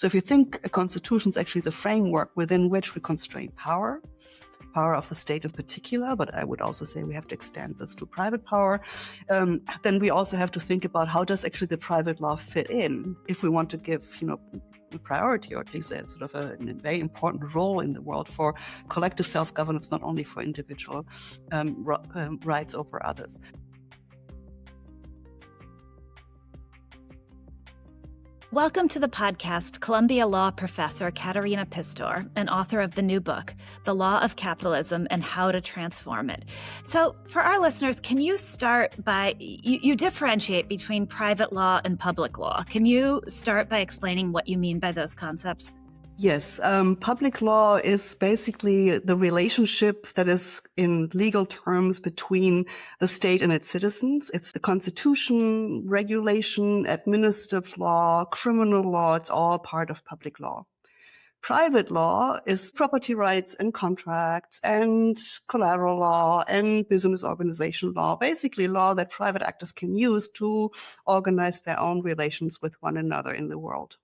So if you think a constitution is actually the framework within which we constrain power of the state in particular, but I would also say we have to extend this to private power, then we also have to think about how does actually the private law fit in if we want to give, a priority, or at least a sort of a very important role in the world for collective self-governance, not only for individual rights over others. Welcome to the podcast, Columbia Law professor Katharina Pistor, and author of the new book, The Law of Capitalism and How to Transform It. So for our listeners, can you start by, you differentiate between private law and public law. Can you start by explaining what you mean by those concepts? Yes, public law is basically the relationship that is in legal terms between the state and its citizens. It's the constitution, regulation, administrative law, criminal law. It's all part of public law. Private law is property rights and contracts and collateral law and business organization law, basically law that private actors can use to organize their own relations with one another in the world.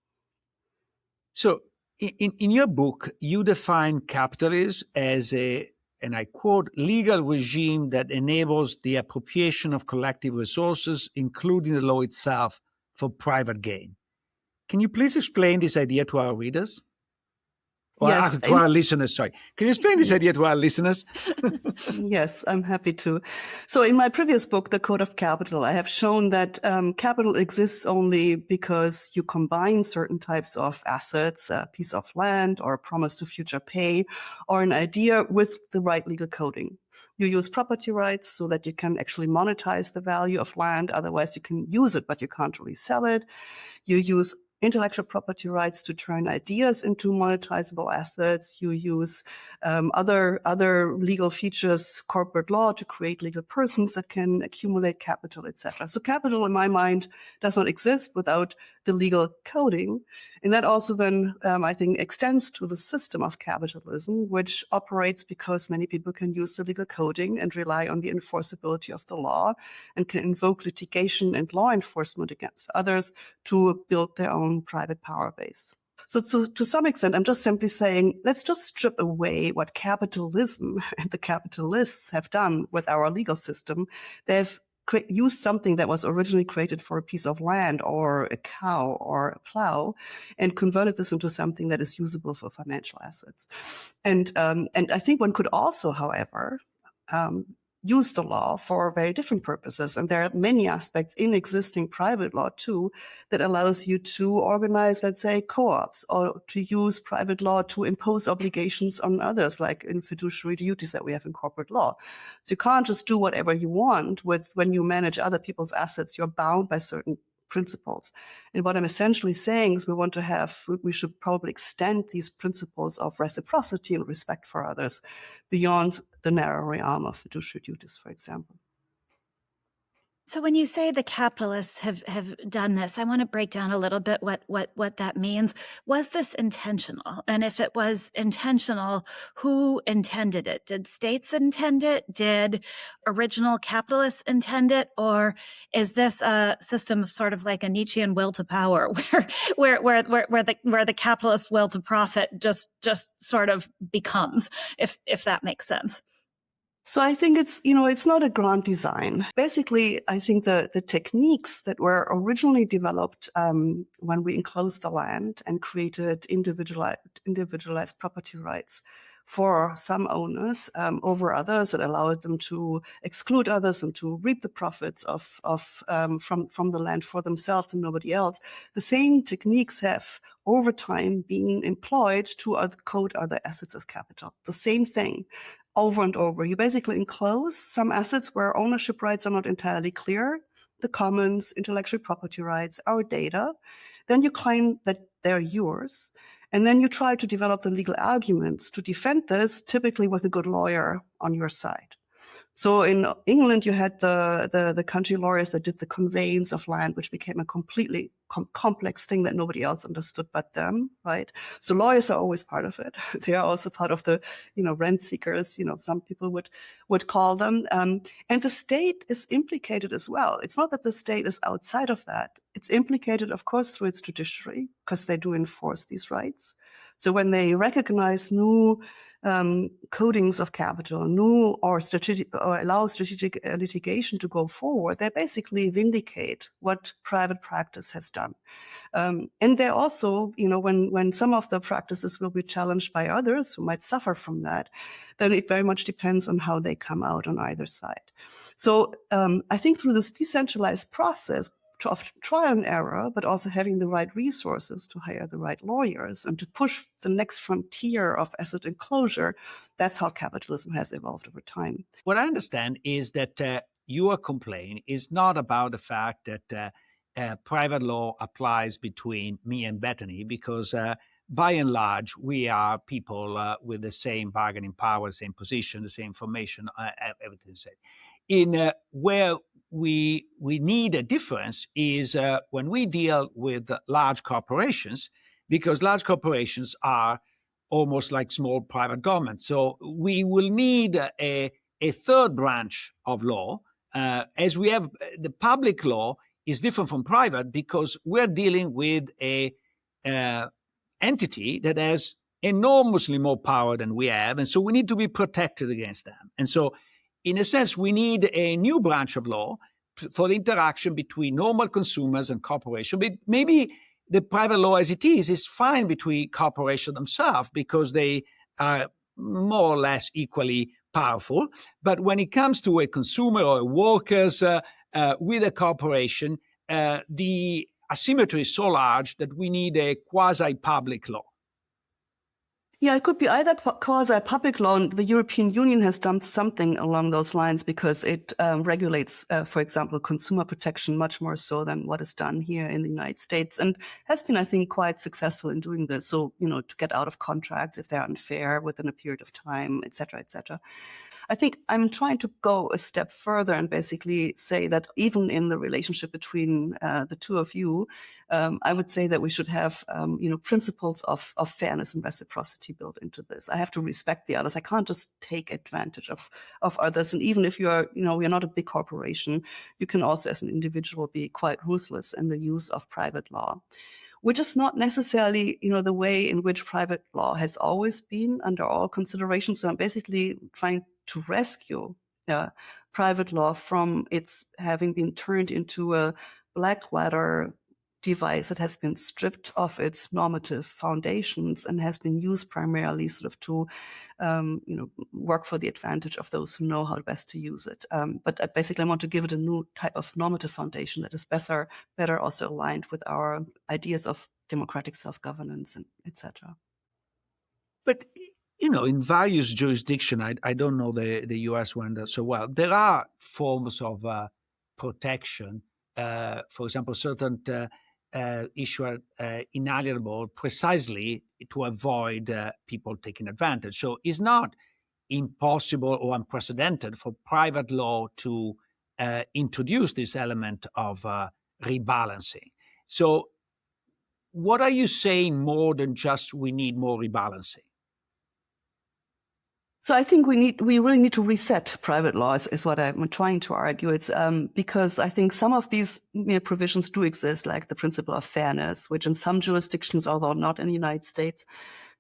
So, in your book, you define capitalism as and I quote, legal regime that enables the appropriation of collective resources, including the law itself, for private gain. Can you please explain this idea to our readers? Or yes, to our listeners, sorry. Can you explain this idea to our listeners? Yes, I'm happy to. So in my previous book, The Code of Capital, I have shown that capital exists only because you combine certain types of assets, a piece of land or a promise to future pay, or an idea with the right legal coding. You use property rights so that you can actually monetize the value of land. Otherwise, you can use it, but you can't really sell it. You use intellectual property rights to turn ideas into monetizable assets. You use other legal features, corporate law, to create legal persons that can accumulate capital, etc. So capital, in my mind, does not exist without the legal coding. And that also then, I think, extends to the system of capitalism, which operates because many people can use the legal coding and rely on the enforceability of the law and can invoke litigation and law enforcement against others to build their own private power base. So to some extent, I'm just simply saying, let's just strip away what capitalism and the capitalists have done with our legal system. They've used something that was originally created for a piece of land or a cow or a plow and converted this into something that is usable for financial assets. And I think one could also, however, use the law for very different purposes. And there are many aspects in existing private law, too, that allows you to organize, let's say, co-ops, or to use private law to impose obligations on others, like in fiduciary duties that we have in corporate law. So you can't just do whatever you want when you manage other people's assets. You're bound by certain principles. And what I'm essentially saying is we should probably extend these principles of reciprocity and respect for others beyond the narrow realm of fiduciary duties, for example. So when you say the capitalists have done this, I want to break down a little bit what that means. Was this intentional? And if it was intentional, who intended it? Did states intend it? Did original capitalists intend it? Or is this a system of sort of like a Nietzschean will to power, where the capitalist will to profit just sort of becomes, if that makes sense? So I think it's not a grand design. Basically, I think the techniques that were originally developed when we enclosed the land and created individualized property rights for some owners over others, that allowed them to exclude others and to reap the profits from the land for themselves and nobody else. The same techniques have over time been employed to code other assets as capital. The same thing. Over and over. You basically enclose some assets where ownership rights are not entirely clear, the commons, intellectual property rights, our data. Then you claim that they're yours. And then you try to develop the legal arguments to defend this, typically with a good lawyer on your side. So in England, you had the country lawyers that did the conveyance of land, which became a completely complex thing that nobody else understood but them, right? So lawyers are always part of it. They are also part of the, rent seekers, some people would call them. And the state is implicated as well. It's not that the state is outside of that. It's implicated, of course, through its judiciary, because they do enforce these rights. So when they recognize new codings of capital, or allow strategic litigation to go forward, they basically vindicate what private practice has done. And they also, when some of the practices will be challenged by others who might suffer from that, then it very much depends on how they come out on either side. So I think through this decentralized process of trial and error, but also having the right resources to hire the right lawyers and to push the next frontier of asset enclosure, that's how capitalism has evolved over time. What I understand is that your complaint is not about the fact that private law applies between me and Bethany, because by and large, we are people with the same bargaining power, same position, the same information, everything the same. Where we need a difference is when we deal with large corporations, because large corporations are almost like small private governments. So we will need a third branch of law, as we have the public law is different from private, because we're dealing with a entity that has enormously more power than we have, and so we need to be protected against them. And so, in a sense, we need a new branch of law for the interaction between normal consumers and corporations. But maybe the private law as it is fine between corporations themselves, because they are more or less equally powerful. But when it comes to a consumer or workers with a corporation, the asymmetry is so large that we need a quasi-public law. Yeah, it could be either quasi-public law. The European Union has done something along those lines, because it regulates, for example, consumer protection much more so than what is done here in the United States, and has been, I think, quite successful in doing this. So, to get out of contracts if they're unfair within a period of time, et cetera, et cetera. I think I'm trying to go a step further and basically say that even in the relationship between the two of you, I would say that we should have, principles of fairness and reciprocity built into this. I have to respect the others. I can't just take advantage of others. And even if you're not a big corporation, you can also, as an individual, be quite ruthless in the use of private law, which is not necessarily, the way in which private law has always been under all consideration. So I'm basically trying to rescue private law from its having been turned into a black letter device that has been stripped of its normative foundations and has been used primarily sort of to, work for the advantage of those who know how best to use it. But I basically want to give it a new type of normative foundation that is better also aligned with our ideas of democratic self-governance, and etc. But in various jurisdictions, I don't know the U.S. one so well, there are forms of protection. For example, certain issues are inalienable precisely to avoid people taking advantage. So it's not impossible or unprecedented for private law to introduce this element of rebalancing. So what are you saying more than just we need more rebalancing? So I think we really need to reset private laws, is what I'm trying to argue. It's because I think some of these provisions do exist, like the principle of fairness, which in some jurisdictions, although not in the United States,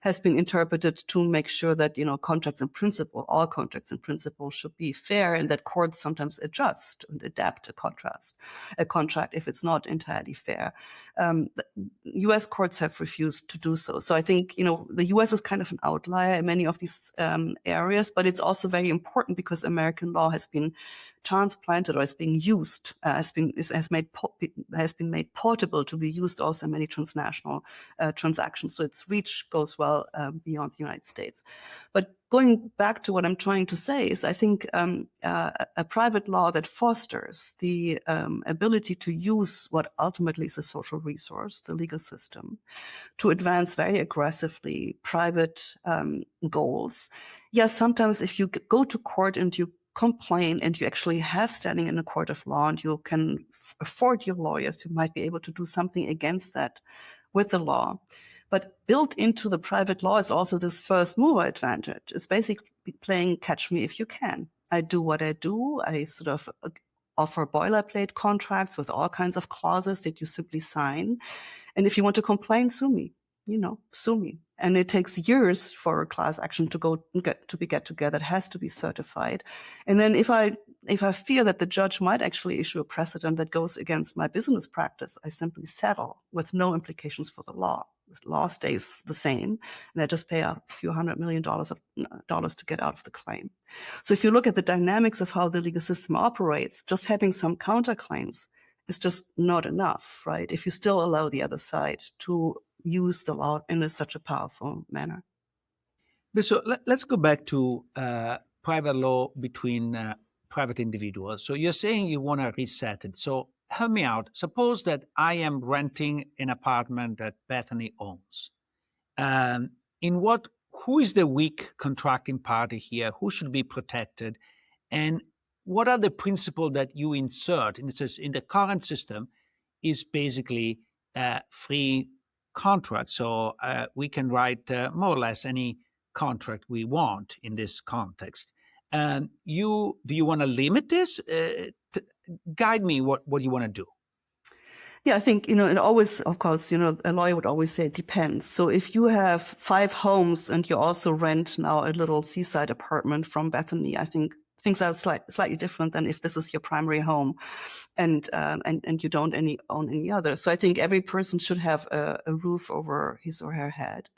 has been interpreted to make sure that, contracts in principle, all contracts in principle should be fair, and that courts sometimes adjust and adapt a contract if it's not entirely fair. The U.S. courts have refused to do so. So I think, the U.S. is kind of an outlier in many of these areas, but it's also very important because American law has been transplanted, or is being used, has been made portable to be used also in many transnational transactions. So its reach goes well beyond the United States. But going back to what I'm trying to say is, I think a private law that fosters the ability to use what ultimately is a social resource, the legal system, to advance very aggressively private goals. Yes, sometimes if you go to court and you complain and you actually have standing in a court of law and you can afford your lawyers, you might be able to do something against that with the law. But built into the private law is also this first mover advantage. It's basically playing catch me if you can. I do what I do. I sort of offer boilerplate contracts with all kinds of clauses that you simply sign. And if you want to complain, sue me. Sue me. And it takes years for a class action to get together. It has to be certified. And then if I fear that the judge might actually issue a precedent that goes against my business practice, I simply settle with no implications for the law. The law stays the same, and I just pay a few $100 million to get out of the claim. So if you look at the dynamics of how the legal system operates, just having some counterclaims is just not enough, right? If you still allow the other side to use the law in such a powerful manner. So let's go back to private law between private individuals. So you're saying you want to reset it. So help me out. Suppose that I am renting an apartment that Bethany owns. Who is the weak contracting party here? Who should be protected? And what are the principles that you insert? And it says in the current system is basically free contract. So we can write more or less any contract we want in this context. Do you want to limit this? Guide me what you want to do. Yeah, I think, it always, of course, a lawyer would always say it depends. So if you have 5 homes and you also rent now a little seaside apartment from Bethany, I think things are slightly different than if this is your primary home and you don't own any other. So I think every person should have a roof over his or her head.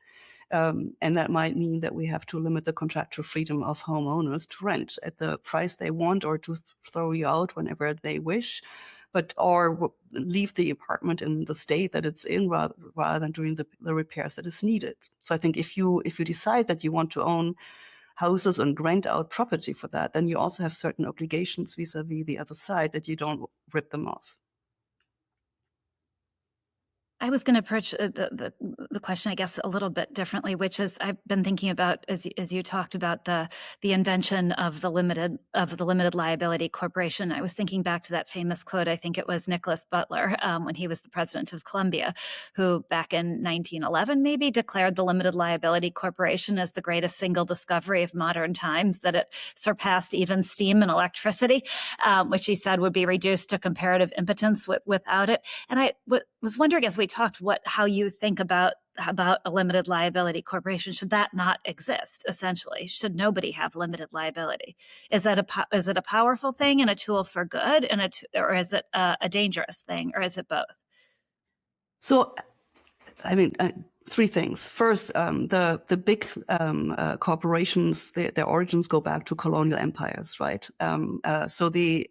And that might mean that we have to limit the contractual freedom of homeowners to rent at the price they want or to throw you out whenever they wish, or leave the apartment in the state that it's in rather than doing the repairs that is needed. So I think if you decide that you want to own houses and rent out property for that, then you also have certain obligations vis-a-vis the other side that you don't rip them off. I was going to approach the question, I guess, a little bit differently, which is I've been thinking about as you talked about the invention of the limited liability corporation. I was thinking back to that famous quote. I think it was Nicholas Butler when he was the president of Columbia, who back in 1911 maybe declared the limited liability corporation as the greatest single discovery of modern times, that it surpassed even steam and electricity, which he said would be reduced to comparative impotence without it. And I was wondering, as we talked, how you think about a limited liability corporation. Should that not exist? Essentially, should nobody have limited liability? Is it a powerful thing and a tool for good, or is it a dangerous thing, or is it both? So, I mean, 3 things. First, the big corporations, their origins go back to colonial empires, right? So the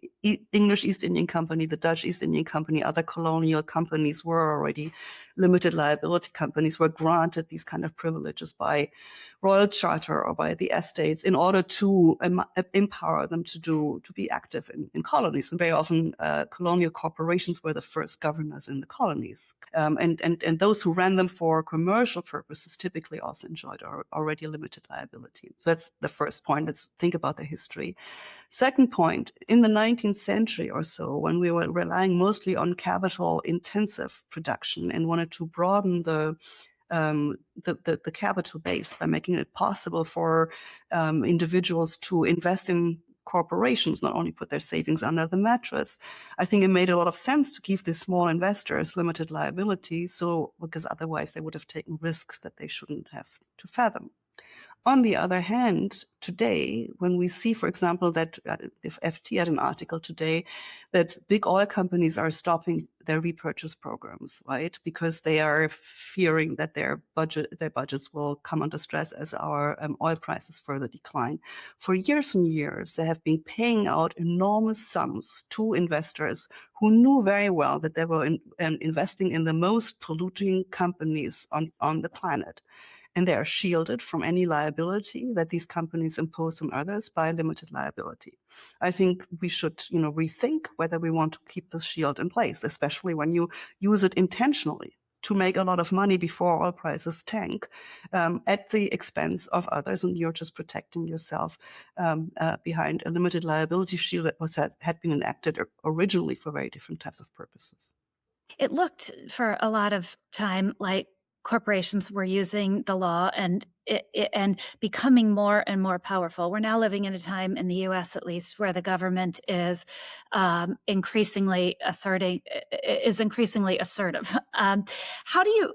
English East Indian Company, the Dutch East Indian Company, other colonial companies were already limited liability companies, were granted these kind of privileges by royal charter or by the estates in order to empower them to be active in colonies. And very often colonial corporations were the first governors in the colonies. And those who ran them for commercial purposes typically also enjoyed already limited liability. So that's the first point. Let's think about the history. Second point, in the 19th century or so, when we were relying mostly on capital-intensive production and wanted to broaden the capital base by making it possible for individuals to invest in corporations, not only put their savings under the mattress. I think it made a lot of sense to give these small investors limited liability, because otherwise they would have taken risks that they shouldn't have to fathom. On the other hand, today, when we see, for example, that if FT had an article today that big oil companies are stopping their repurchase programs, right? Because they are fearing that their budgets will come under stress as our oil prices further decline. For years and years, they have been paying out enormous sums to investors who knew very well that they were investing in the most polluting companies on the planet. And they are shielded from any liability that these companies impose on others by limited liability. I think we should, rethink whether we want to keep this shield in place, especially when you use it intentionally. to make a lot of money before oil prices tank at the expense of others, and you're just protecting yourself behind a limited liability shield that had been enacted originally for very different types of purposes. It looked for a lot of time like corporations were using the law and becoming more and more powerful. We're now living in a time, in the U.S. at least, where the government is increasingly assertive. How do you?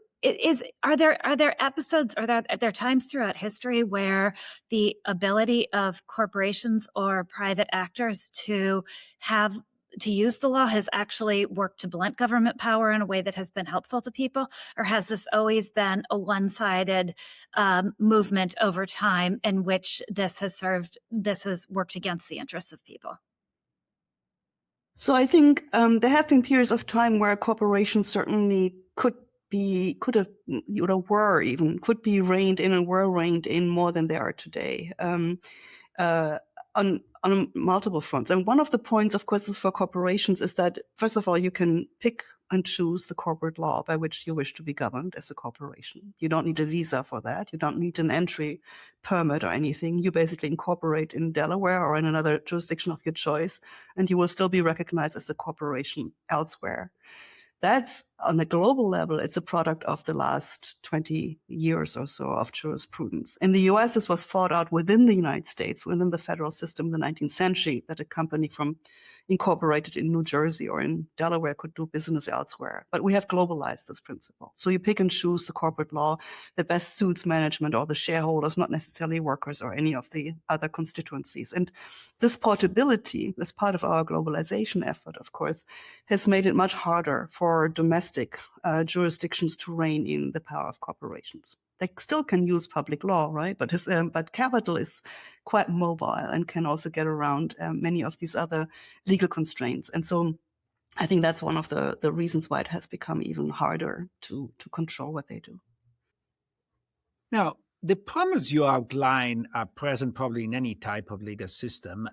Are there episodes, are there times throughout history where the ability of corporations or private actors to use the law has actually worked to blunt government power in a way that has been helpful to people? Or has this always been a one-sided movement over time in which this has worked against the interests of people? So I think there have been periods of time where corporations certainly could be reined in and were reined in more than they are today. On multiple fronts. And one of the points, of course, is for corporations is that, first of all, you can pick and choose the corporate law by which you wish to be governed as a corporation. You don't need a visa for that. You don't need an entry permit or anything. You basically incorporate in Delaware or in another jurisdiction of your choice, and you will still be recognized as a corporation elsewhere. That's, on a global level, it's a product of the last 20 years or so of jurisprudence. In the US, this was fought out within the United States, within the federal system in the 19th century, that a company incorporated in New Jersey or in Delaware could do business elsewhere. But we have globalized this principle. So you pick and choose the corporate law that best suits management or the shareholders, not necessarily workers or any of the other constituencies. And this portability, as part of our globalization effort, of course, has made it much harder for domestic jurisdictions to rein in the power of corporations. They still can use public law, right? But capital is quite mobile and can also get around many of these other legal constraints. And so I think that's one of the reasons why it has become even harder to control what they do. Now, the problems you outline are present probably in any type of legal system,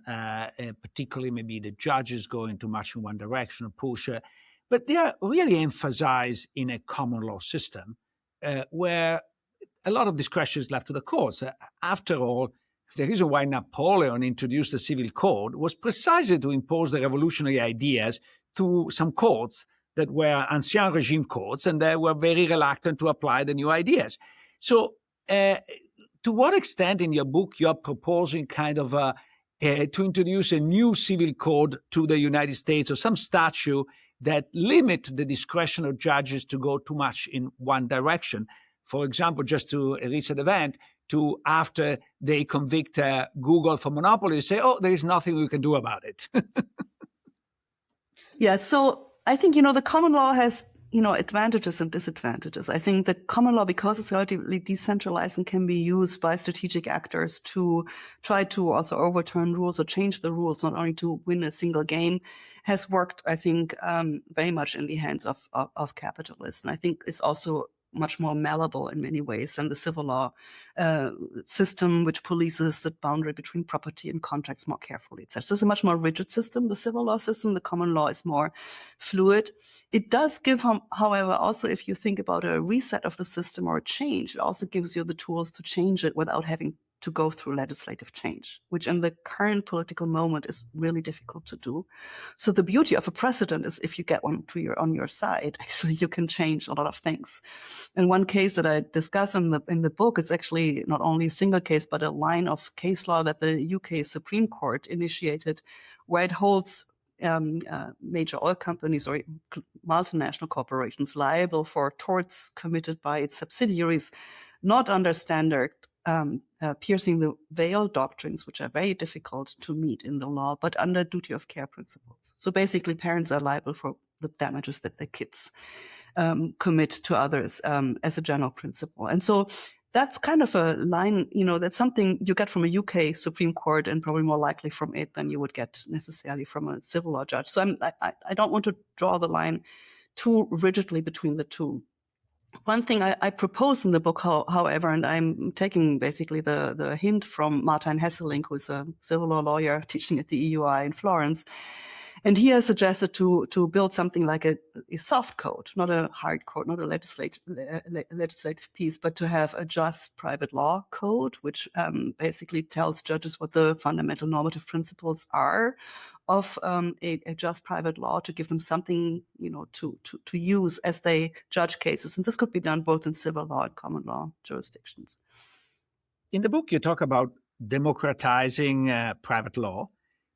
particularly maybe the judges going too much in one direction or push. But they are really emphasized in a common law system where a lot of discretion is left to the courts. After all, the reason why Napoleon introduced the civil code was precisely to impose the revolutionary ideas to some courts that were ancien regime courts, and they were very reluctant to apply the new ideas. So to what extent in your book you're proposing kind of to introduce a new civil code to the United States or some statute that limit the discretion of judges to go too much in one direction? For example, just to a recent event, to after they convict Google for monopoly, say, oh, there is nothing we can do about it. Yeah, so I think, the common law has, advantages and disadvantages. I think the common law, because it's relatively decentralized and can be used by strategic actors to try to also overturn rules or change the rules, not only to win a single game, has worked, I think, very much in the hands of capitalists. And I think it's also much more malleable in many ways than the civil law system, which polices the boundary between property and contracts more carefully, etc. So it's a much more rigid system, the civil law system. The common law is more fluid. It does give, however, also if you think about a reset of the system or a change, it also gives you the tools to change it without having to go through legislative change, which in the current political moment is really difficult to do. So the beauty of a precedent is if you get one on your side, actually you can change a lot of things. And one case that I discuss in the book, it's actually not only a single case, but a line of case law that the UK Supreme Court initiated, where it holds major oil companies or multinational corporations liable for torts committed by its subsidiaries, not under standard piercing the veil doctrines, which are very difficult to meet in the law, but under duty of care principles. So basically, parents are liable for the damages that their kids commit to others as a general principle. And so that's kind of a line, that's something you get from a UK Supreme Court and probably more likely from it than you would get necessarily from a civil law judge. So I don't want to draw the line too rigidly between the two. One thing I propose in the book, however, and I'm taking basically the hint from Martin Hesselink, who's a civil law lawyer teaching at the EUI in Florence, And he has suggested to build something like a soft code, not a hard code, not a legislative piece, but to have a just private law code, which basically tells judges what the fundamental normative principles are of a just private law, to give them something, to use as they judge cases. And this could be done both in civil law and common law jurisdictions. In the book, you talk about democratizing private law,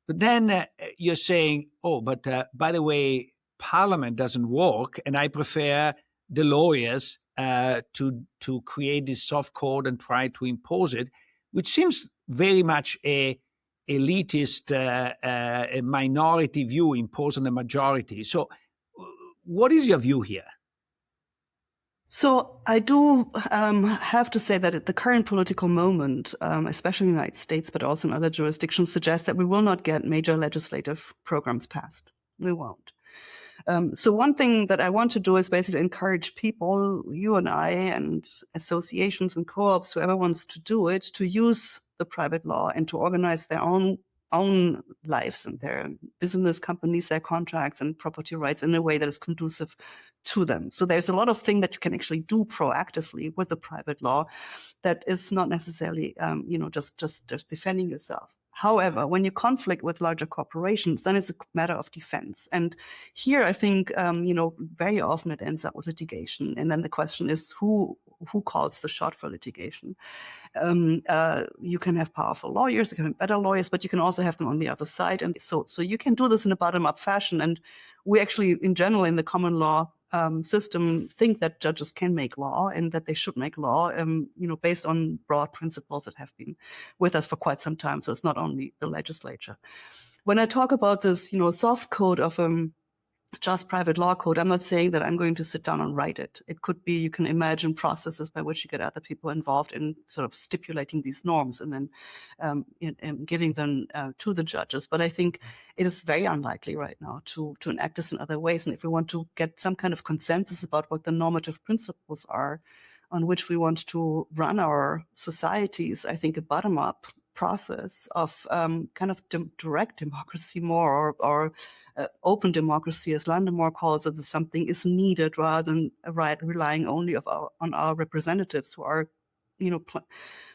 but then you're saying, but by the way, Parliament doesn't work, and I prefer the lawyers to create this soft code and try to impose it, which seems very much a elitist, a minority view imposed on the majority. So what is your view here? So I do have to say that at the current political moment, especially in the United States, but also in other jurisdictions, suggests that we will not get major legislative programs passed. We won't. So one thing that I want to do is basically encourage people, you and I, and associations and co-ops, whoever wants to do it, to use the private law and to organize their own lives and their business companies, their contracts and property rights in a way that is conducive to them. So there's a lot of things that you can actually do proactively with the private law that is not necessarily, just defending yourself. However, when you conflict with larger corporations, then it's a matter of defense. And here, I think, very often it ends up with litigation. And then the question is, who calls the shot for litigation? You can have powerful lawyers, you can have better lawyers, but you can also have them on the other side. And so you can do this in a bottom-up fashion. And we actually, in general, in the common law system, think that judges can make law and that they should make law, based on broad principles that have been with us for quite some time. So it's not only the legislature. When I talk about this, soft code of just private law code, I'm not saying that I'm going to sit down and write it. It could be, you can imagine processes by which you get other people involved in sort of stipulating these norms and then giving them to the judges. But I think it is very unlikely right now to enact this in other ways. And if we want to get some kind of consensus about what the normative principles are on which we want to run our societies, I think a bottom-up process of kind of direct democracy more, or open democracy, as Landemore calls it, something is needed rather than relying only on our representatives who are,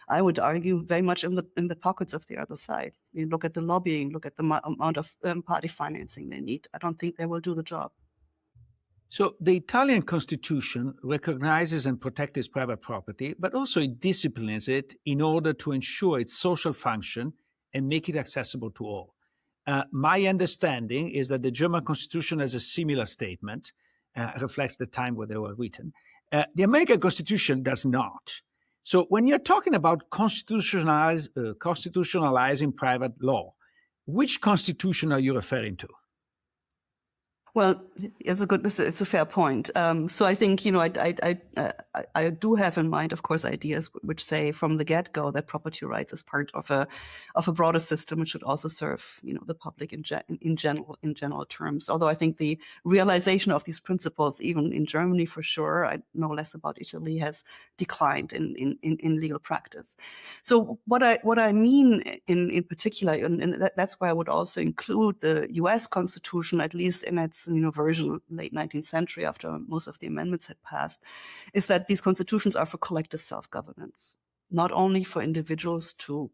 I would argue, very much in the pockets of the other side. You look at the lobbying, look at the amount of party financing they need. I don't think they will do the job. So the Italian constitution recognizes and protects private property, but also it disciplines it in order to ensure its social function and make it accessible to all. My understanding is that the German constitution has a similar statement, reflects the time where they were written. The American constitution does not. So when you're talking about constitutionalizing private law, which constitution are you referring to? Well, it's a fair point. So I think, I do have in mind, of course, ideas which say from the get-go that property rights is part of a broader system. It should also serve, the public in general terms. Although I think the realization of these principles, even in Germany for sure, I know less about Italy, has declined in legal practice. So what I mean in particular, and that's why I would also include the U.S. Constitution, at least in its version late 19th century, after most of the amendments had passed, is that these constitutions are for collective self-governance, not only for individuals to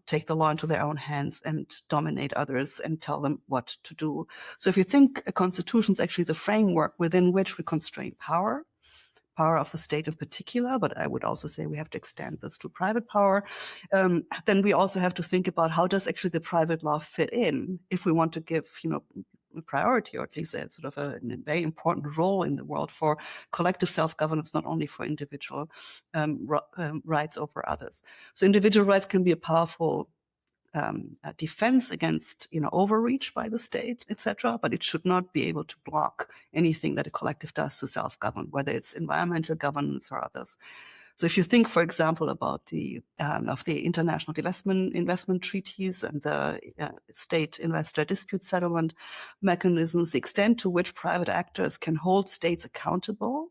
take the law into their own hands and dominate others and tell them what to do. So if you think a constitution is actually the framework within which we constrain power of the state in particular, but I would also say we have to extend this to private power, then we also have to think about how does actually the private law fit in if we want to give, priority, or at least a sort of a very important role in the world for collective self-governance, not only for individual rights over others. So individual rights can be a powerful defense against overreach by the state, etc., but it should not be able to block anything that a collective does to self-govern, whether it's environmental governance or others. So if you think, for example, about the international investment treaties and the state investor dispute settlement mechanisms, the extent to which private actors can hold states accountable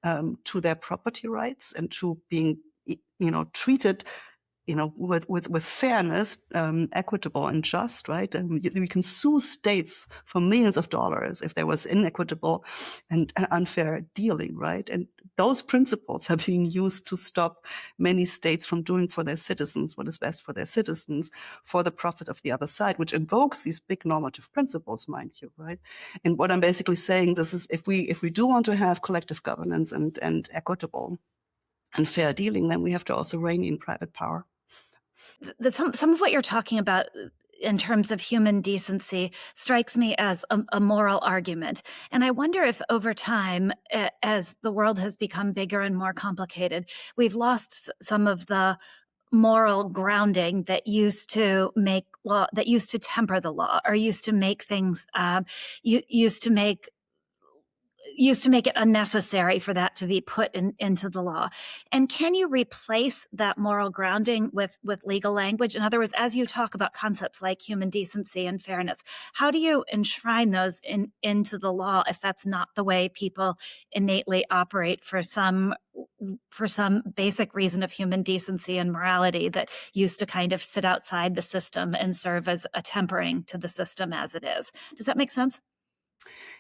to their property rights and to being treated with fairness, equitable and just, right? And we can sue states for millions of dollars if there was inequitable and unfair dealing, right? And those principles are being used to stop many states from doing for their citizens what is best for their citizens for the profit of the other side, which invokes these big normative principles, mind you, right? And what I'm basically saying, this is if we do want to have collective governance and equitable and fair dealing, then we have to also rein in private power. Some of what you're talking about in terms of human decency strikes me as a moral argument. And I wonder if over time, as the world has become bigger and more complicated, we've lost some of the moral grounding that used to make law, that used to temper the law, or used to make things, used to make it unnecessary for that to be put into the law. And can you replace that moral grounding with legal language? In other words, as you talk about concepts like human decency and fairness, how do you enshrine those into the law if that's not the way people innately operate for some basic reason of human decency and morality that used to kind of sit outside the system and serve as a tempering to the system as it is? Does that make sense?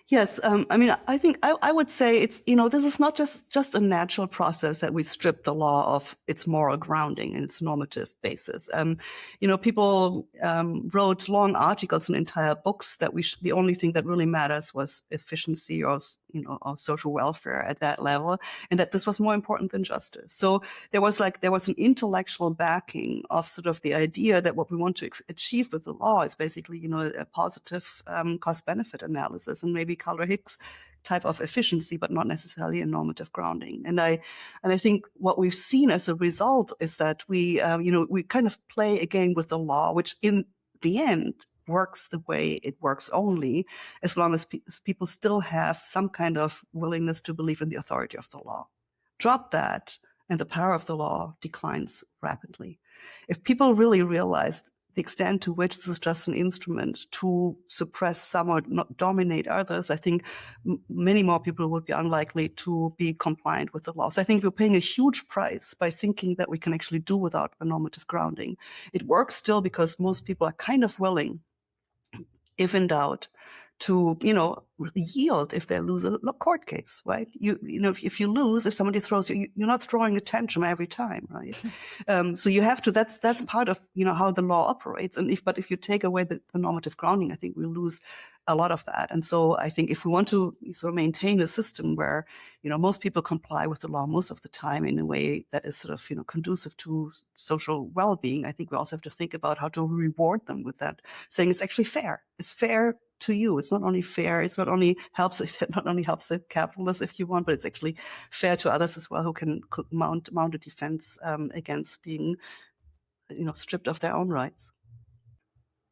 Yes, I mean, I think I would say it's, this is not just a natural process that we strip the law of its moral grounding and its normative basis. People wrote long articles and entire books that the only thing that really matters was efficiency or social welfare at that level, and that this was more important than justice. So there was an intellectual backing of sort of the idea that what we want to achieve with the law is basically, a positive cost-benefit analysis and maybe Calder-Hicks type of efficiency, but not necessarily a normative grounding. And I think what we've seen as a result is that we kind of play a game with the law, which in the end works the way it works only as long as people still have some kind of willingness to believe in the authority of the law. Drop that, and the power of the law declines rapidly. If people really realized the extent to which this is just an instrument to suppress some or not dominate others, I think many more people would be unlikely to be compliant with the law. So I think we're paying a huge price by thinking that we can actually do without the normative grounding. It works still because most people are kind of willing, if in doubt, to, yield if they lose a court case, right? If you lose, if somebody throws you, you're not throwing a tantrum every time, right? So you have to, that's part of, how the law operates. And if you take away the normative grounding, I think we lose a lot of that. And so I think if we want to sort of maintain a system where, most people comply with the law most of the time in a way that is sort of, conducive to social well-being, I think we also have to think about how to reward them with that, saying it's actually fair. It's fair to you. It's not only fair, it not only helps the capitalists if you want, but it's actually fair to others as well who can mount a defense against being, stripped of their own rights.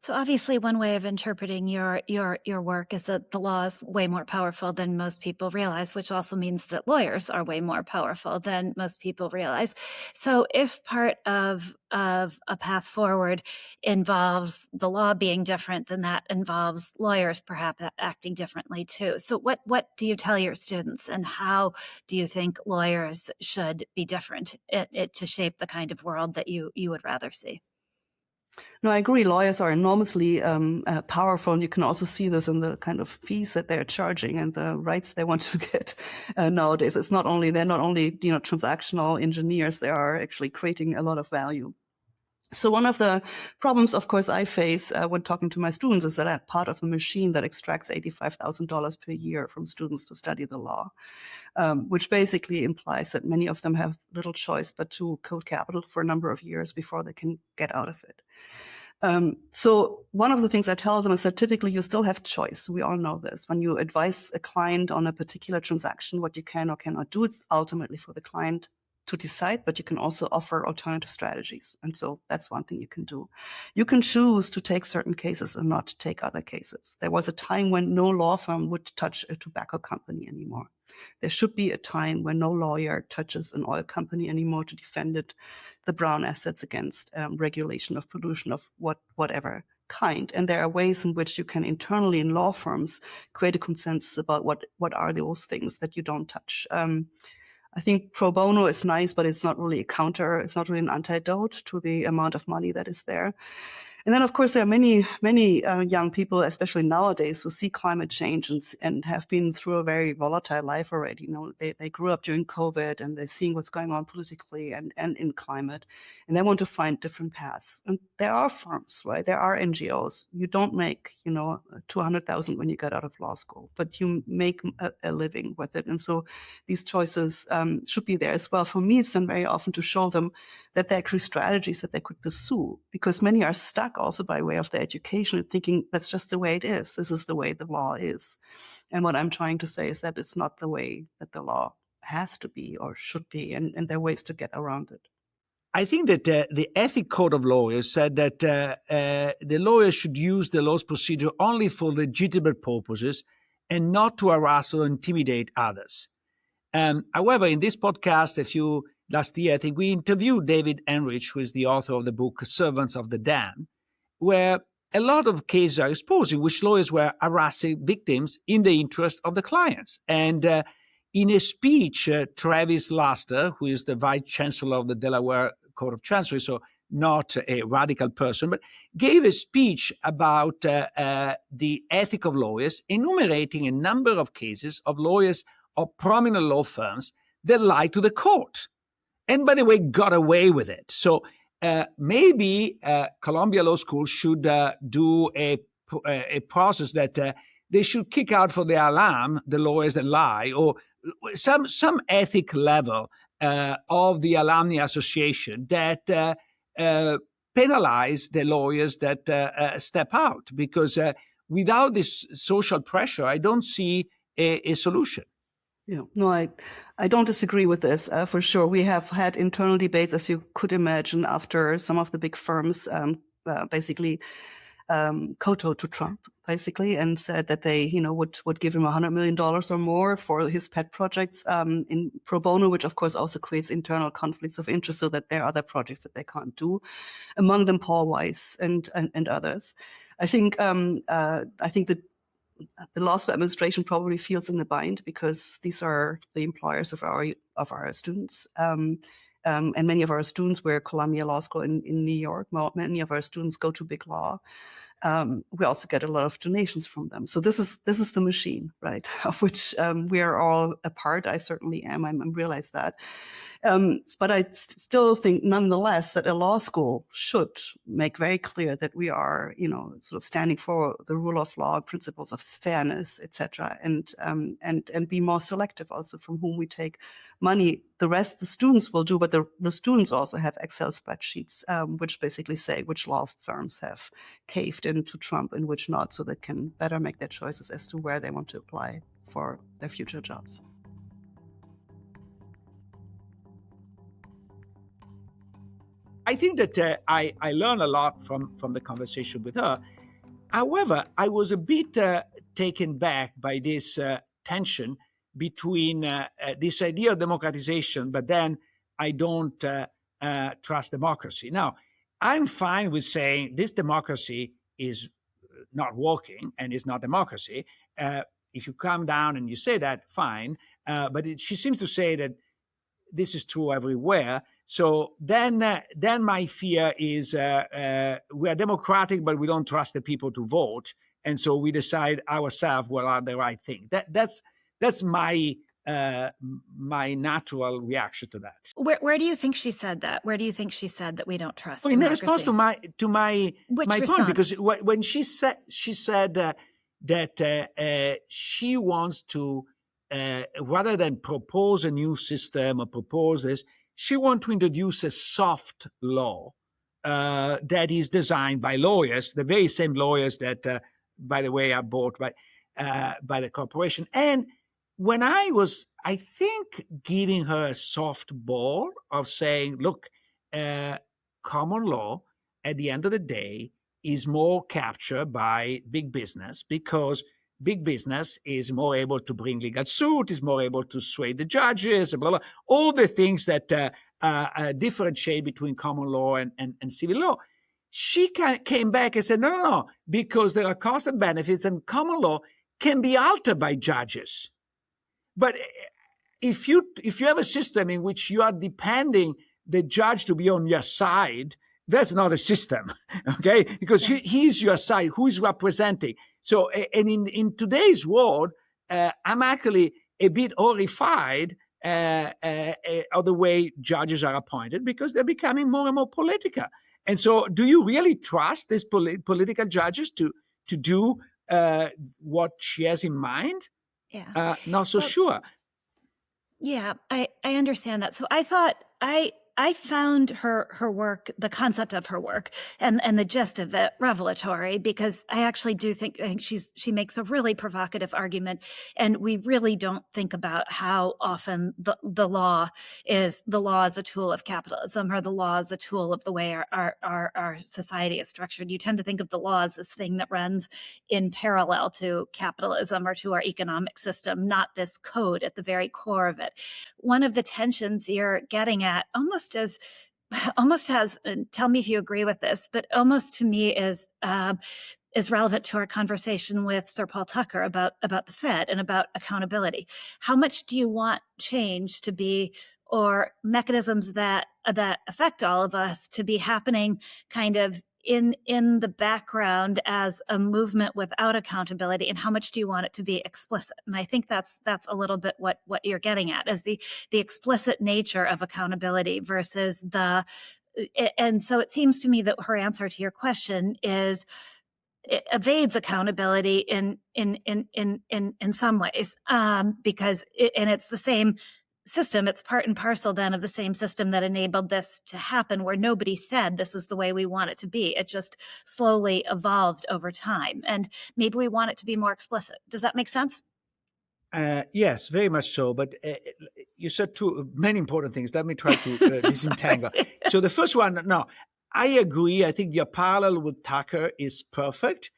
So obviously one way of interpreting your work is that the law is way more powerful than most people realize, which also means that lawyers are way more powerful than most people realize. So if part of a path forward involves the law being different, then that involves lawyers perhaps acting differently too. So what do you tell your students, and how do you think lawyers should be different to shape the kind of world that you would rather see? No, I agree. Lawyers are enormously powerful, and you can also see this in the kind of fees that they're charging and the rights they want to get nowadays. They're not only transactional engineers; they are actually creating a lot of value. So one of the problems, of course, I face when talking to my students is that I'm part of a machine that extracts $85,000 per year from students to study the law, which basically implies that many of them have little choice but to code capital for a number of years before they can get out of it. So one of the things I tell them is that typically you still have choice. We all know this. When you advise a client on a particular transaction, what you can or cannot do, it's ultimately for the client to decide, but you can also offer alternative strategies. And so that's one thing you can do. You can choose to take certain cases and not take other cases. There was a time when no law firm would touch a tobacco company anymore. There should be a time when no lawyer touches an oil company anymore to defend the brown assets against regulation of pollution of whatever kind. And there are ways in which you can internally in law firms create a consensus about what are those things that you don't touch. I think pro bono is nice, but it's not really it's not really an antidote to the amount of money that is there. And then, of course, there are many young people, especially nowadays, who see climate change and have been through a very volatile life already. They grew up during COVID, and they're seeing what's going on politically and in climate, and they want to find different paths. And there are firms, right? There are NGOs. You don't make, 200,000 when you get out of law school, but you make a living with it. And so these choices should be there as well. For me, it's then very often to show them that there are actually strategies that they could pursue, because many are stuck also by way of their education and thinking that's just the way it is. This is the way the law is. And what I'm trying to say is that it's not the way that the law has to be or should be, and there are ways to get around it. I think that the Ethic Code of Lawyers said that the lawyers should use the law's procedure only for legitimate purposes and not to harass or intimidate others. However, in this podcast, last year, I think we interviewed David Enrich, who is the author of the book Servants of the Dam, where a lot of cases are exposed in which lawyers were harassing victims in the interest of the clients. And in a speech, Travis Laster, who is the vice chancellor of the Delaware Court of Chancery, so not a radical person, but gave a speech about the ethic of lawyers, enumerating a number of cases of lawyers of prominent law firms that lied to the court. And by the way, got away with it. So maybe Columbia Law School should do a process that they should kick out for the alum the lawyers that lie, or some ethic level of the alumni association that penalize the lawyers that step out. Because without this social pressure, I don't see a solution. Yeah, no, I don't disagree with this for sure. We have had internal debates, as you could imagine, after some of the big firms basically kowtowed to Trump, basically, and said that they, would give him $100 million or more for his pet projects in pro bono, which of course also creates internal conflicts of interest, so that there are other projects that they can't do. Among them, Paul Weiss and others. I think that the law school administration probably feels in a bind, because these are the employers of our students. And many of our students were Columbia Law School in New York. Many of our students go to big law. We also get a lot of donations from them. So this is the machine, right, of which we are all a part. I certainly am. I realize that. But I still think, nonetheless, that a law school should make very clear that we are, sort of standing for the rule of law, principles of fairness, etc., and be more selective also from whom we take money. The rest the students will do, but the students also have Excel spreadsheets, which basically say which law firms have caved into Trump and which not, so they can better make their choices as to where they want to apply for their future jobs. I think that I learned a lot from the conversation with her. However, I was a bit taken back by this tension between this idea of democratization, but then I don't trust democracy. Now, I'm fine with saying this democracy is not working and is not democracy. If you come down and you say that, fine. But she seems to say that this is true everywhere. So then my fear is we are democratic, but we don't trust the people to vote, and so we decide ourselves what are the right thing. That's my natural reaction to that. Where do you think she said that? Where do you think she said that we don't trust in democracy? response to my point, because when she said that she wants to rather than propose a new system or propose this, she wants to introduce a soft law that is designed by lawyers, the very same lawyers that, by the way, are bought by the corporation. And when I was, I think, giving her a soft ball of saying, look, common law, at the end of the day, is more captured by big business, because big business is more able to bring legal suit, is more able to sway the judges, blah, blah, all the things that differentiate between common law and civil law. She came back and said, no, because there are costs and benefits, and common law can be altered by judges. But if you have a system in which you are depending the judge to be on your side, that's not a system, okay? Because he's your side, who is representing. So, and in today's world, I'm actually a bit horrified of the way judges are appointed, because they're becoming more and more political. And so, do you really trust these political judges to do what she has in mind? Yeah. Not so sure. Yeah, I understand that. So I thought I found her work, the concept of her work and the gist of it revelatory, because I actually do think she makes a really provocative argument, and we really don't think about how often the law is a tool of capitalism, or the law is a tool of the way our society is structured. You tend to think of the law as this thing that runs in parallel to capitalism or to our economic system, not this code at the very core of it. One of the tensions you're getting at almost has, and tell me if you agree with this, but almost to me is relevant to our conversation with Sir Paul Tucker about the Fed and about accountability. How much do you want change to be, or mechanisms that affect all of us, to be happening kind of in the background as a movement without accountability, and how much do you want it to be explicit? And I think that's a little bit what you're getting at, is the explicit nature of accountability versus the. And so it seems to me that her answer to your question is, it evades accountability in some ways, because it's the same system. It's part and parcel then of the same system that enabled this to happen, where nobody said this is the way we want it to be. It just slowly evolved over time, and maybe we want it to be more explicit. Does that make sense? Yes, very much so. But you said many important things. Let me try to disentangle. So the first one, no, I agree. I think your parallel with Tucker is perfect,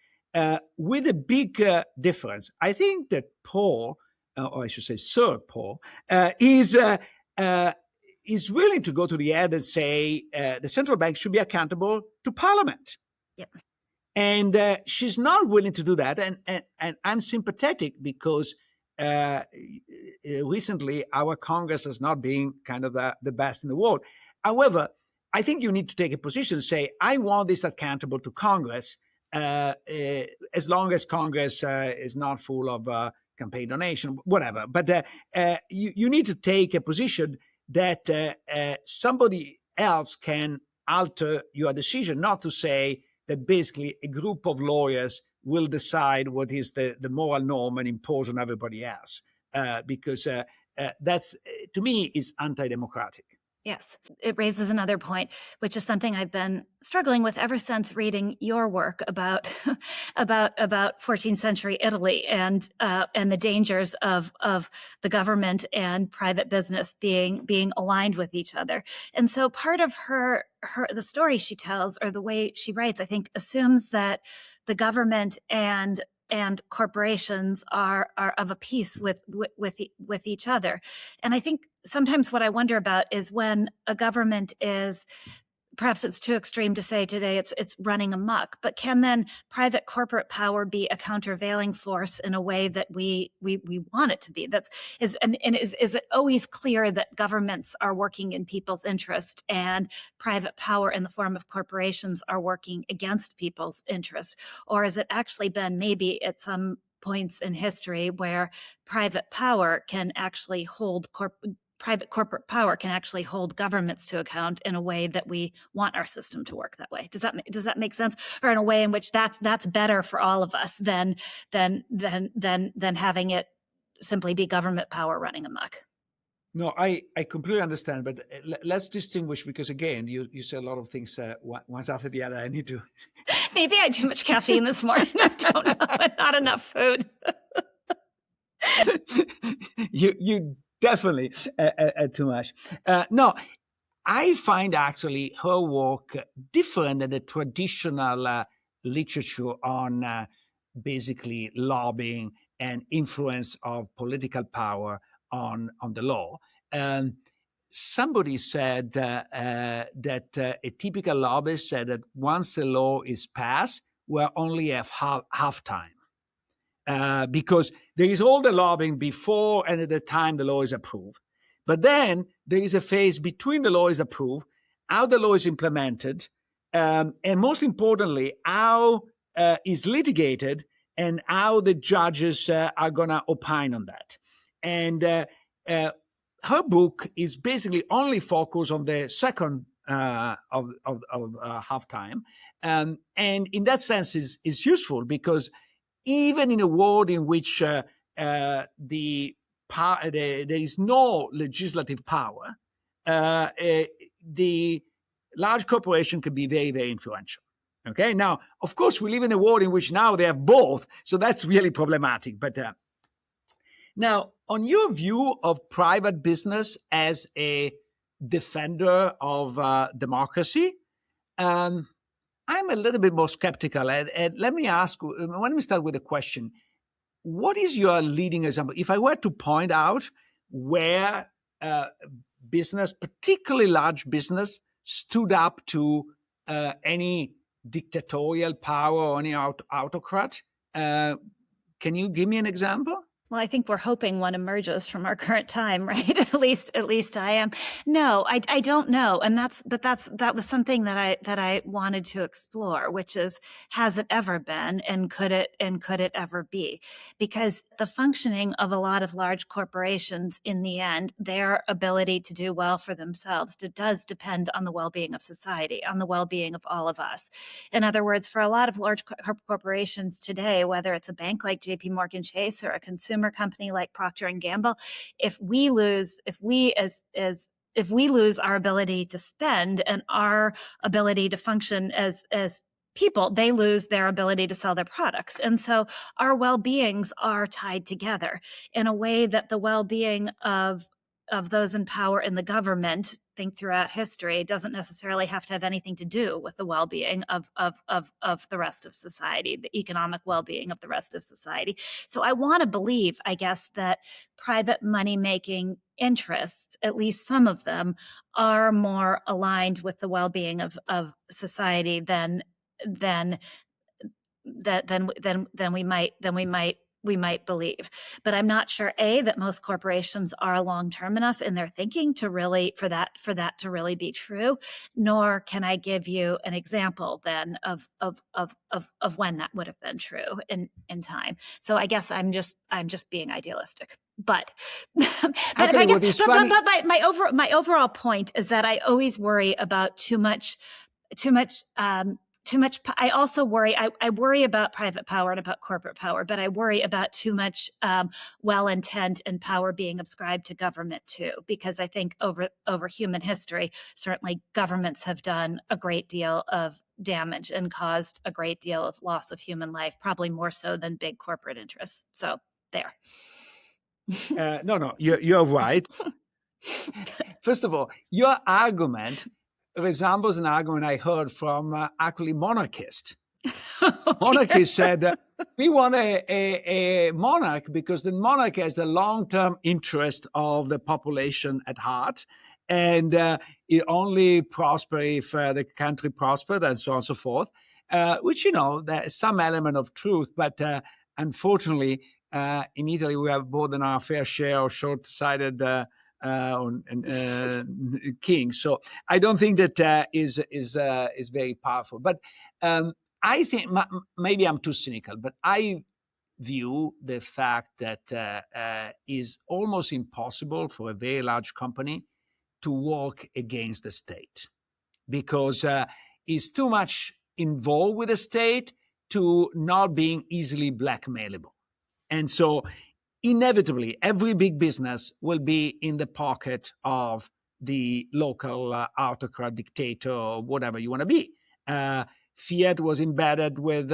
with a big difference. I think that Paul, or I should say Sir Paul, is willing to go to the end and say the central bank should be accountable to Parliament. Yep. And she's not willing to do that. And I'm sympathetic, because recently our Congress has not been kind of the best in the world. However, I think you need to take a position and say, I want this accountable to Congress, as long as Congress is not full of campaign donation, whatever. But you need to take a position that somebody else can alter your decision, not to say that basically a group of lawyers will decide what is the moral norm and impose on everybody else, because that's, to me, is anti-democratic. Yes, it raises another point, which is something I've been struggling with ever since reading your work about 14th century Italy and the dangers of the government and private business being aligned with each other. And so part of the story she tells, or the way she writes, I think, assumes that the government and corporations are of a piece with each other. And I think sometimes what I wonder about is when a government is, perhaps it's too extreme to say today it's running amok, but can then private corporate power be a countervailing force in a way that we want it to be? Is it always clear that governments are working in people's interest and private power in the form of corporations are working against people's interest? Or has it actually been maybe at some points in history where private power can actually hold private corporate power can actually hold governments to account in a way that we want our system to work that way? Does that make sense? Or in a way in which that's better for all of us than having it simply be government power running amok? No, I completely understand, but let's distinguish, because again, you say a lot of things once after the other. I need to. Maybe I had too much caffeine this morning. I don't know. Not enough food. You definitely too much. No, I find actually her work different than the traditional literature on basically lobbying and influence of political power on the law. Somebody said that a typical lobbyist said that once the law is passed, we're only at half time. because there is all the lobbying before and at the time the law is approved. But then there is a phase between the law is approved, how the law is implemented, and most importantly, how is litigated and how the judges are going to opine on that. And her book is basically only focused on the second of halftime. And in that sense is useful because even in a world in which there is no legislative power, the large corporation can be very, very influential. Okay. Now, of course, we live in a world in which now they have both, so that's really problematic. But now, on your view of private business as a defender of democracy, I'm a little bit more skeptical. And let me start with a question. What is your leading example? If I were to point out where business, particularly large business, stood up to any dictatorial power or any autocrat, can you give me an example? Well, I think we're hoping one emerges from our current time, right? At least I am. No, I don't know. And that was something that I wanted to explore, which is, has it ever been, and could it ever be? Because the functioning of a lot of large corporations, in the end, their ability to do well for themselves does depend on the well-being of society, on the well-being of all of us. In other words, for a lot of large corporations today, whether it's a bank like JP Morgan Chase or a consumer company like Procter and Gamble, if we lose our ability to spend and our ability to function as people, they lose their ability to sell their products. And so our well-beings are tied together in a way that the well-being of those in power in the government, think throughout history, doesn't necessarily have to have anything to do with the well-being of the rest of society, the economic well-being of the rest of society. So I want to believe, I guess, that private money-making interests, at least some of them, are more aligned with the well-being of society than we might believe. But I'm not sure, A, that most corporations are long-term enough in their thinking to really, for that to really be true, nor can I give you an example then of when that would have been true in time. So I guess I'm just being idealistic. But my overall point is that I always worry about too much. I also worry, I worry about private power and about corporate power, but I worry about too much well-intent and power being ascribed to government too, because I think over human history, certainly governments have done a great deal of damage and caused a great deal of loss of human life, probably more so than big corporate interests. So there. No, you're right. First of all, your argument resembles an argument I heard from actually monarchists. Monarchists said, we want a monarch because the monarch has the long-term interest of the population at heart, and it only prospers if the country prospers, and so on and so forth, which, there's some element of truth, but unfortunately, in Italy, we have more than our fair share of short-sighted king. So I don't think that is very powerful. But I think maybe I'm too cynical, but I view the fact that is almost impossible for a very large company to work against the state because it's too much involved with the state to not being easily blackmailable. And so inevitably, every big business will be in the pocket of the local autocrat, dictator, or whatever you want to be. Fiat was embedded with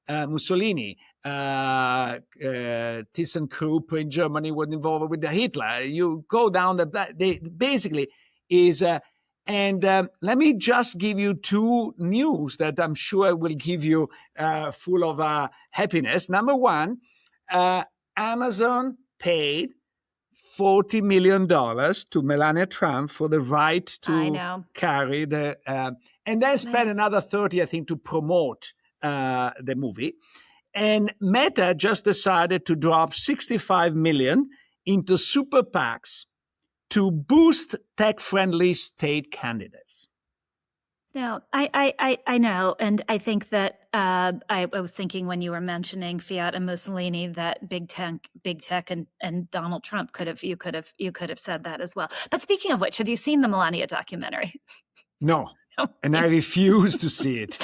Mussolini. ThyssenKrupp in Germany was involved with Hitler. You go down basically is. And let me just give you two news that I'm sure will give you full of happiness. Number one, Amazon paid $40 million to Melania Trump for the right to carry and then spent another 30, I think, to promote the movie. And Meta just decided to drop 65 million into super PACs to boost tech-friendly state candidates. No, I know, and I think that I was thinking when you were mentioning Fiat and Mussolini that big tech, and Donald Trump you could have said that as well. But speaking of which, have you seen the Melania documentary? No, and I refuse to see it.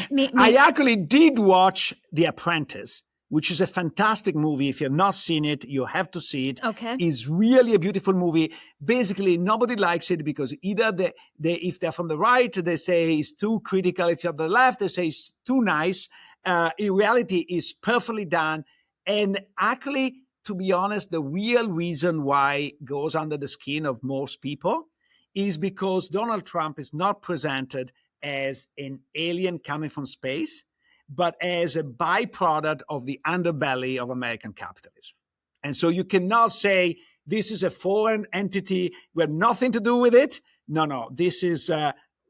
me. I actually did watch The Apprentice, which is a fantastic movie. If you have not seen it, you have to see it. Okay. It's really a beautiful movie. Basically, nobody likes it because either if they're from the right, they say it's too critical. If you're on the left, they say it's too nice. In reality, it's perfectly done. And actually, to be honest, the real reason why it goes under the skin of most people is because Donald Trump is not presented as an alien coming from space, but as a byproduct of the underbelly of American capitalism. And so you cannot say this is a foreign entity, we have nothing to do with it. No, this is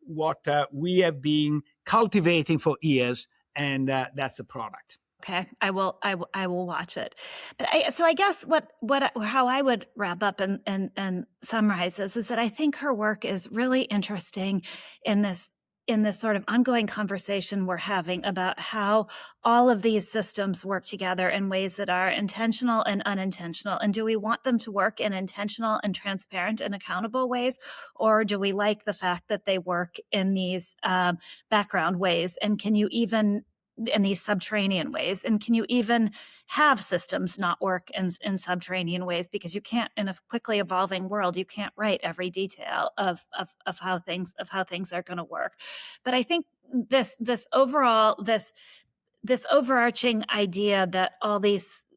what we have been cultivating for years, and that's the product. Okay, I will watch it. But I guess how I would wrap up and summarize this is that I think her work is really interesting in this sort of ongoing conversation we're having about how all of these systems work together in ways that are intentional and unintentional. And do we want them to work in intentional and transparent and accountable ways? Or do we like the fact that they work in these background ways? And can you even in these subterranean ways? And can you even have systems not work in subterranean ways? Because you can't, in a quickly evolving world, you can't write every detail of how things are going to work. But I think this overarching idea that all these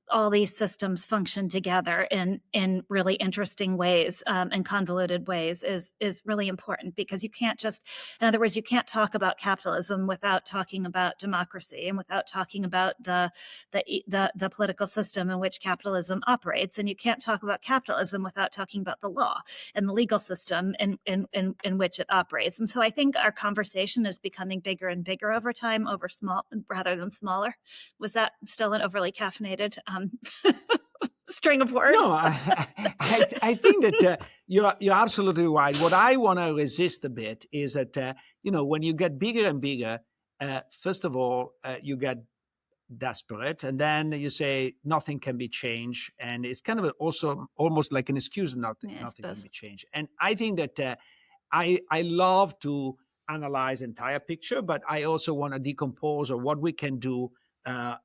systems function together in really interesting ways and convoluted ways is really important, because you can't just, in other words, you can't talk about capitalism without talking about democracy and without talking about the political system in which capitalism operates, and you can't talk about capitalism without talking about the law and the legal system in which it operates. And so I think our conversation is becoming bigger and bigger over time, over small rather than smaller. Was that still an overly caffeinated string of words? No, I think that you're absolutely right. What I want to resist a bit is that when you get bigger and bigger, first of all, you get desperate, and then you say nothing can be changed, and it's kind of also almost like an excuse nothing can be changed. And I think that I love to analyze entire picture, but I also want to decompose or what we can do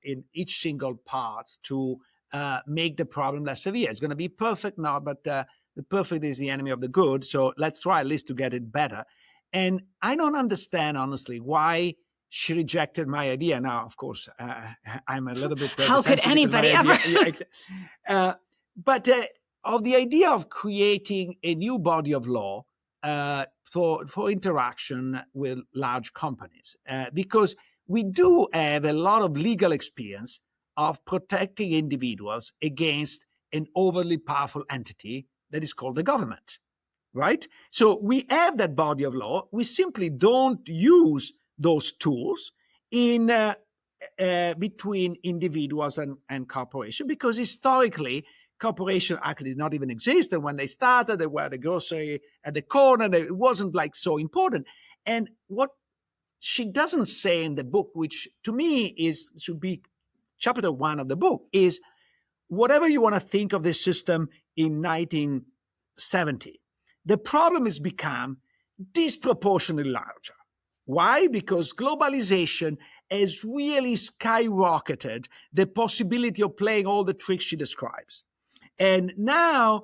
in each single part to make the problem less severe. It's going to be perfect now, but the perfect is the enemy of the good. So let's try at least to get it better. And I don't understand, honestly, why she rejected my idea. Now, of course, I'm a little bit... How could anybody ever? But of the idea of creating a new body of law for interaction with large companies, because we do have a lot of legal experience of protecting individuals against an overly powerful entity that is called the government, right? So we have that body of law. We simply don't use those tools in between individuals and corporations, because historically, corporations actually did not even exist. And when they started, they were the grocery at the corner. It wasn't like so important. And what she doesn't say in the book, which to me should be chapter 1 of the book, is whatever you want to think of this system in 1970, the problem has become disproportionately larger. Why? Because globalization has really skyrocketed the possibility of playing all the tricks she describes. And now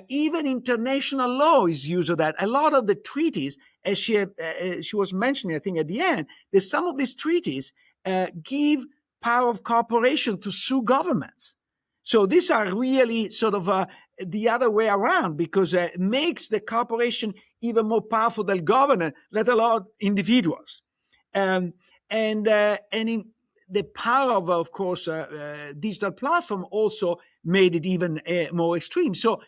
even international law is used of that. A lot of the treaties, as she was mentioning, I think at the end, that some of these treaties give power of corporation to sue governments. So these are really sort of the other way around, because it makes the corporation even more powerful than government, let alone individuals. And in the power of course, digital platform also made it even more extreme. So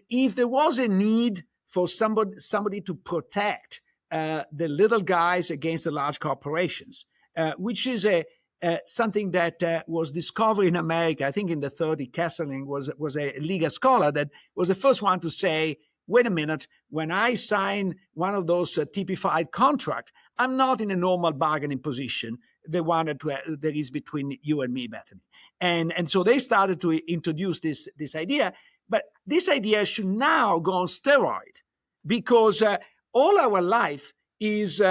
if there was a need for somebody to protect the little guys against the large corporations, which is a something that was discovered in America, I think in the 30s. Kesselring was a legal scholar that was the first one to say, wait a minute, when I sign one of those typified contracts, I'm not in a normal bargaining position, the one that there is between you and me, Bethany. And so they started to introduce this idea, but this idea should now go on steroid, because all our life is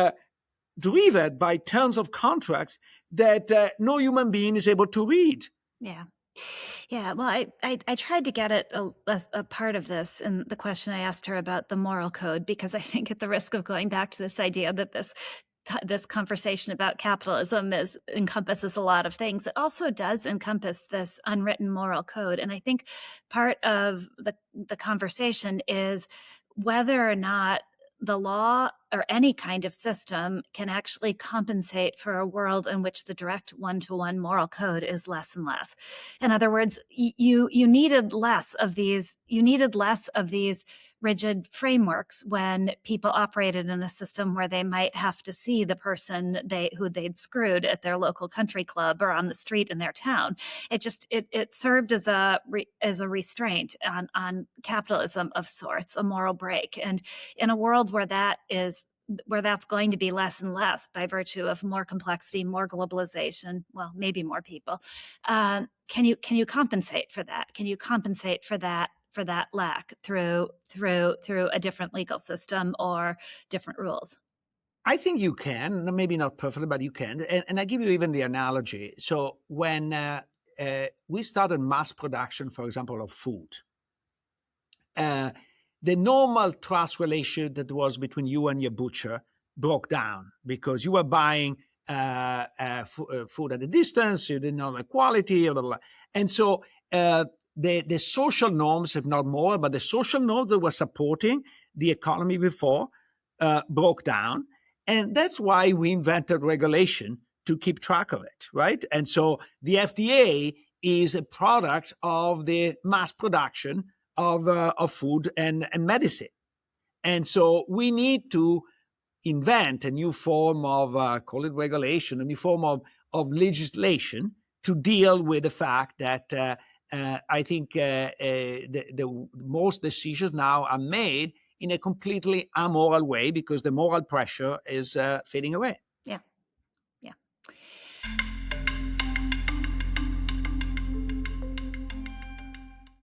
driven by terms of contracts that no human being is able to read. Yeah. Yeah. Well, I tried to get at a part of this in the question I asked her about the moral code, because I think, at the risk of going back to this idea that this conversation about capitalism encompasses a lot of things, it also does encompass this unwritten moral code. And I think part of the conversation is whether or not the law or any kind of system can actually compensate for a world in which the direct one-to-one moral code is less and less. In other words, you needed less of these rigid frameworks when people operated in a system where they might have to see the person who they'd screwed at their local country club or on the street in their town. It served as a restraint on capitalism of sorts, a moral break. And in a world where that's going to be less and less by virtue of more complexity, more globalization, well, maybe more people, can you compensate for that? Can you compensate for that lack through a different legal system or different rules? I think you can, maybe not perfectly, but you can. And I give you even the analogy. So when we started mass production, for example, of food, the normal trust relationship that was between you and your butcher broke down, because you were buying food at a distance, you didn't know the quality, blah, blah, blah. And so the social norms, if not more, but the social norms that were supporting the economy before broke down. And that's why we invented regulation, to keep track of it, right? And so the FDA is a product of the mass production of food and medicine. And so we need to invent a new form of, call it regulation, a new form of legislation to deal with the fact that I think the most decisions now are made in a completely amoral way, because the moral pressure is fading away.